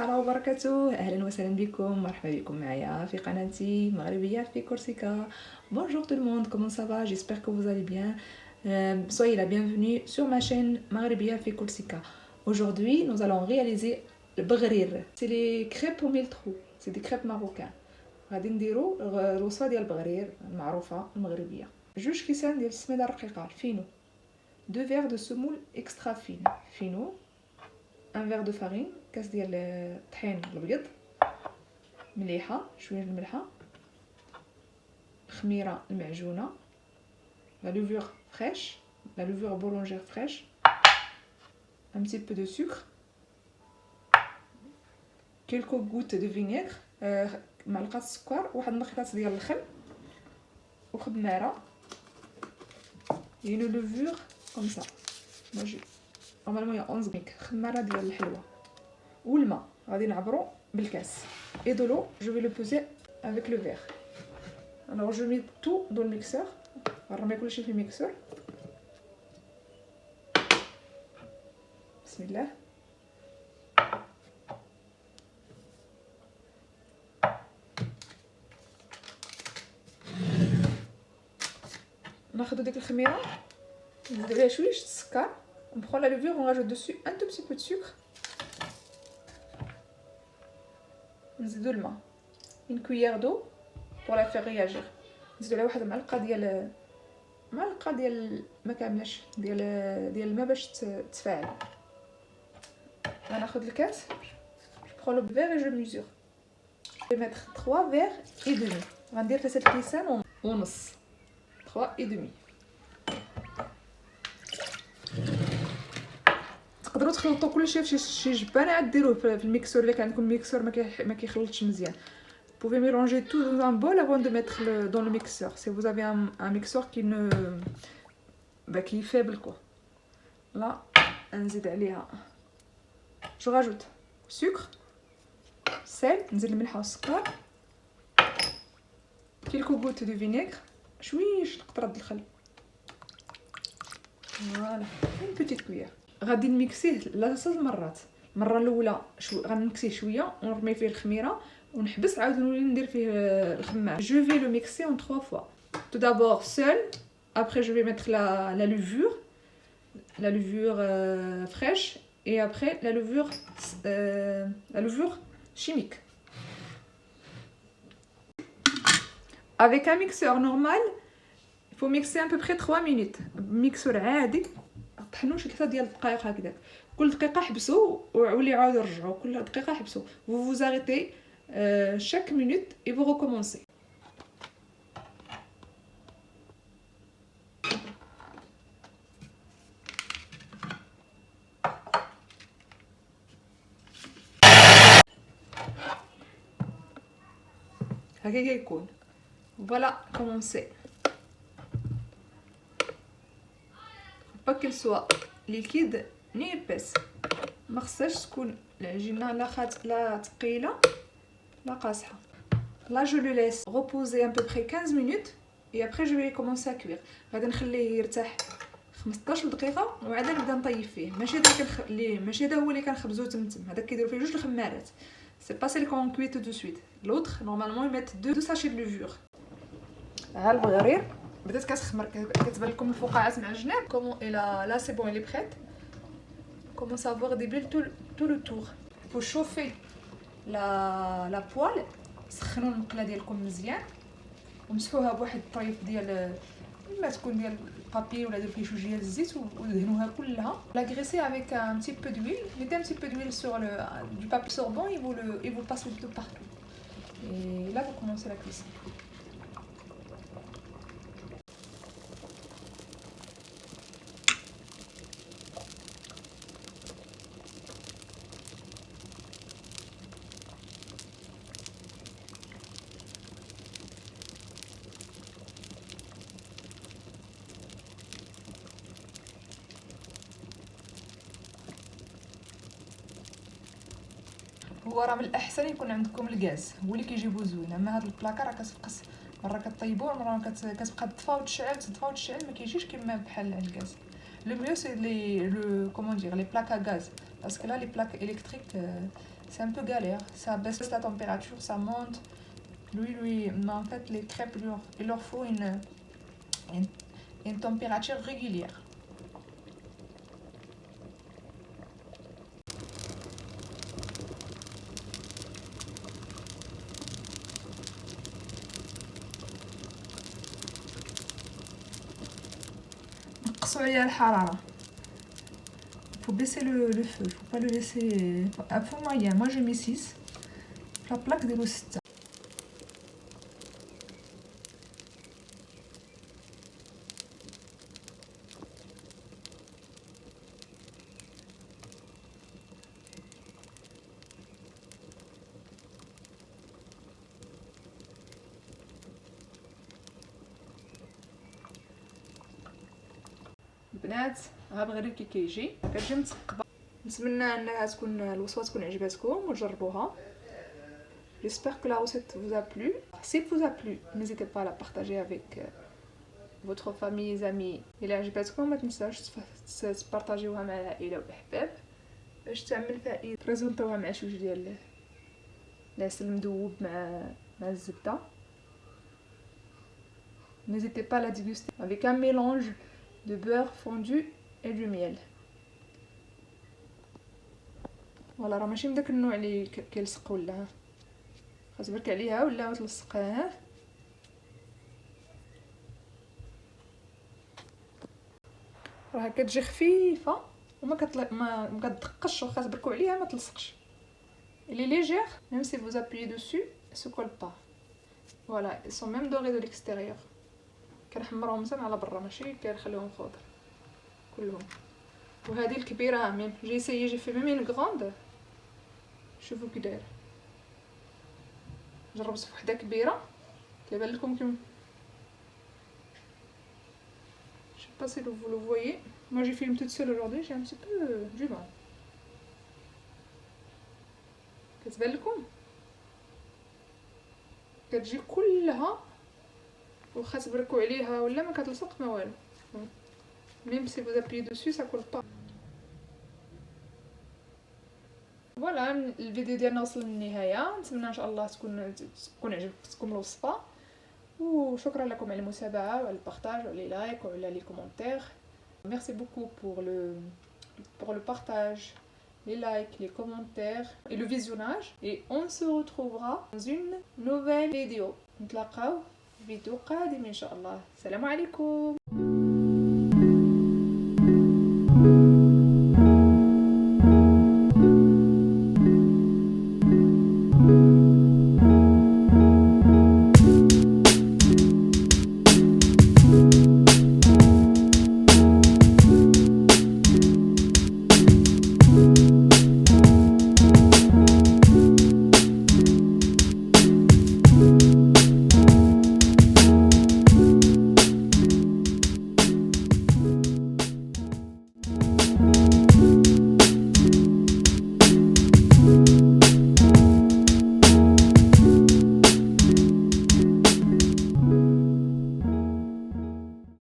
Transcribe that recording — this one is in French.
تعالى وبركاته. اهلا وسهلا بكم، مرحبا بكم معايا في قناتي مغربيه في كورسيكا. Bonjour tout le monde, comment ça va? J'espère que vous allez bien. Soyez la bienvenue sur ma chaîne مغربيه في كورسيكا. Aujourd'hui, nous allons réaliser le بغرير. C'est les crêpes au mille trous. C'est des crêpes marocaines. غادي نديرو الوصفه ديال البغرير المعروفه المغربيه. جوج كيسان ديال السميده الرقيقه الفينو. 2 verres de semoule extra fine fino. Un verre de farine, كاس ديال الطحين الابيض، مليحه شويه الملحه، خميره المعجونه، la levure fraîche, la levure boulangère fraîche, un petit peu de sucre, quelques gouttes de vinaigre، معلقه السكر، واحد النقيطات ديال الخل وخماره، une levure comme ça. moi j'ai normalement il y a 11 ميك خماره ديال الحلوه والماء غادي نعبرو بالكاس et de l'eau. Je vais le peser avec le verre. Alors je mets tout dans le mixeur. غنرمي كلشي في الميكسور. بسم الله. ناخذ ديك الخميره نزيد عليها شويه السكر. On prend la levure, on rajoute dessus un tout petit peu de sucre. نزيدو الماء، une cuillère d'eau pour la faire réagir. نزيدو عليها واحد المعلقه ديال ما كاملاش ديال الماء باش تفاعل. غناخذ الكاس. je prends le verre et je mesure. je vais mettre 3 verres et demi. غندير 3 كيسان ونص. 3 et demi. تقدروا تخلطوا كلشي في شي جبانه عاد ديروه في الميكسور. الا كان عندكم ميكسور ما كيخلطش مزيان. Vous pouvez mélanger tout dans un bol avant de mettre dans le mixeur. Si vous avez un mixeur qui est faible quoi. Là, نزيد عليها. Je rajoute sucre, sel, نزيد الملحه والسكر, quelques gouttes de vinaigre, شويش قطره الخل. فوالا une petite cuillère. غادي نميكسيه 3 مرات. المره الاولى غنمكسيه شويه ونرمي فيه الخميره ونحبس، عاود نولي ندير فيه الخمام. Je vais le mixer en 3 fois. Tout d'abord seul, après je vais mettre la levure fraîche et après la levure chimique. Avec un mixeur normal, il faut mixer à peu près 3 minutes. ميكسور عادي طحنوا شي 3 ديال الدقائق هكذا. كل دقيقه حبسوا وعاودوا عاودوا رجعوا. كل دقيقه حبسوا. Vous vous arrêtez chaque minute et vous recommencez. هكا يكون. Voilà comment c'est. Pas qu'il soit liquide ni épaisse. ما خصهاش تكون العجينه لا ثقيله لا قاصحه. Là je le laisse reposer à peu près 15 minutes et après je vais commencer à cuire. غادي نخليه يرتاح 15 دقيقه وعاد نبدا نطيب فيه. ماشي هذا هو اللي كنخبزو تمتم. هذا كيديروا فيه 2 الخمارات. C'est pas celle qu'on cuit tout de suite. L'autre normalement ils mettent 2 sachets de levure. ها البغرير بدات كتخمر، كتبان لكم الفقاعات مع الجناب. Comment là c'est bon, elle est prête. Commence à avoir des bulles tout le tour. Il faut chauffer la poêle. سخنوا المقله ديالكم مزيان ومسحوها بواحد الطريف ديال ما تكون ديال البابي ولا ديال فيه شويه ديال الزيت ودهنوها كلها. La graisser avec un petit peu d'huile. Mettez un petit peu d'huile sur du papier sorbant et vous le passez tout partout. Et là vous commencez la cuisson. هو راه من الاحسن يكون عندكم الغاز، هو اللي كيجيبو زوين. اما هاد البلاكا راه كتفقس، مره كطيبوه مره كتبقى تطفى وتشعل ما كيجيش كيما بحال الغاز. Le mieux c'est les comment dire les plaques à gaz parce que là les plaques électriques c'est un peu galère. Ça baisse la température, ça monte. Mais en fait, les crêpes, il leur faut une température régulière. نقصوا عليها الحرارة. Faut baisser le feu, il faut pas le laisser à feu moyen. Moi je mets 6. La plaque de 6. البنات غنبغي غير كي كيجي كتجي مثقبه. نتمنى انها تكون الوصفه تكون عجبتكم وتجربوها. J'espère que la recette vous a plu. Si elle vous a plu, n'hésitez pas à la partager avec votre famille, amis. إلا عجبتكم ما تنساوش تبارطاجيوها مع العائله والاحباب باش تعمل فائده. بريزونطوها مع شويه ديال العسل مذوب مع الزبده. N'hésitez pas à la déguster avec un mélange de beurre fondu et du miel. فوالا راه ماشي من داك النوع اللي كيلصق ولا غتبرك عليها ولا تلصقها. راه كتجي خفيفه وما ما كتدقش واخا تبركوا عليها ما تلصقش. Elle est légère, même si vous appuyez dessus, elle se colle pas. Voilà, ils sont même dorés de l'extérieur. كنحمرهم حتى على برا ماشي كنخليهم خضر كلهم. وهذه الكبيره ميم جي سيي جي في ميم غراند. شوفوا كي داير. جربت في وحده كبيره كيبان لكم كيما je sais pas si vous le voyez. Moi j'ai filmé toute seule aujourd'hui, j'ai un petit peu du mal. كتبان لكم كتجي كلها واخا تبركوا عليها ولا ما كتلصق ما والو. Même si vous appuyez dessus ça colle pas. فوالا الفيديو ديالنا وصل للنهايه. نتمنى ان شاء الله تكون عجبتكم الوصفه وشكرا لكم على المتابعه وعلى البارطاج وعلى لايك وعلى لي كومونتير. Merci beaucoup pour le partage, les likes, les commentaires et le visionnage. Et on se retrouvera dans une nouvelle vidéo. نتلاقاو في فيديو قادم ان شاء الله. السلام عليكم.